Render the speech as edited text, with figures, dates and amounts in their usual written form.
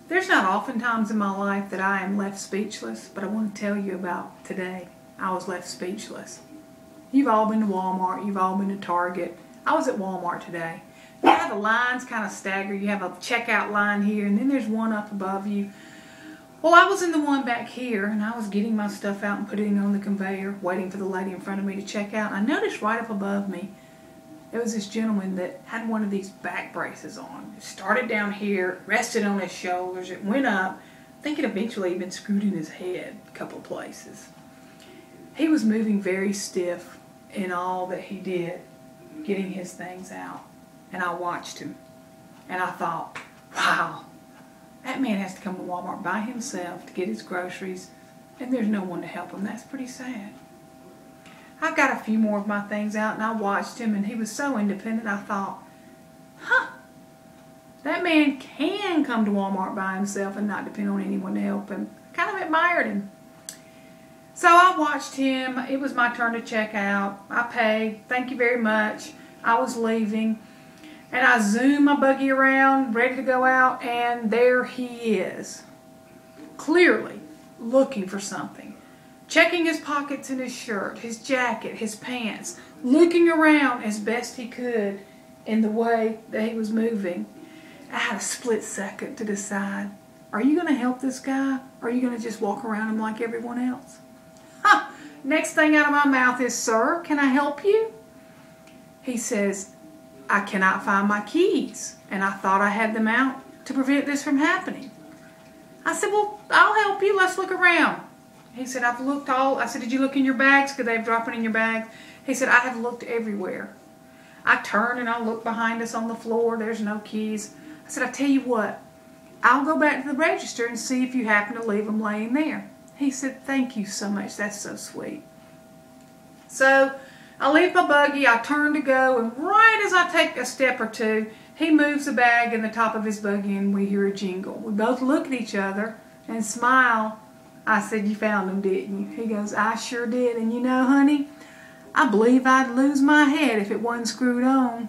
There's not often times in my life that I am left speechless, but I want to tell you about today. I was left speechless. You've all been to Walmart. You've all been to Target. I was at Walmart today. You know how the lines kind of stagger. You have a checkout line here, and then there's one up above you. Well, I was in the one back here, and I was getting my stuff out and putting it on the conveyor, waiting for the lady in front of me to check out. I noticed right up above me, there was this gentleman that had one of these back braces on. It started down here, rested on his shoulders, it went up. I think it eventually even screwed in his head a couple of places. He was moving very stiff in all that he did, getting his things out. And I watched him, and I thought, wow, that man has to come to Walmart by himself to get his groceries, and there's no one to help him. That's pretty sad. I got a few more of my things out, and I watched him, and he was so independent, I thought, that man can come to Walmart by himself and not depend on anyone to help him. I kind of admired him. So I watched him. It was my turn to check out. I paid. Thank you very much. I was leaving. And I zoomed my buggy around, ready to go out, and there he is. Clearly looking for something. Checking his pockets in his shirt, his jacket, his pants. Looking around as best he could in the way that he was moving. I had a split second to decide, are you going to help this guy? Or are you going to just walk around him like everyone else? Next thing out of my mouth is, sir, can I help you? He says, I cannot find my keys, and I thought I had them out to prevent this from happening. I said, well, I'll help you. Let's look around. He said, I've looked all. I said, did you look in your bags? Could they have dropped it in your bags? He said, I have looked everywhere. I turn and I look behind us on the floor. There's no keys. I said, I tell you what, I'll go back to the register and see if you happen to leave them laying there. He said, thank you so much. That's so sweet. So I leave my buggy. I turn to go, and right as I take a step or two, he moves the bag in the top of his buggy, and we hear a jingle. We both look at each other and smile. I said, you found them, didn't you? He goes, I sure did. And you know, honey, I believe I'd lose my head if it wasn't screwed on.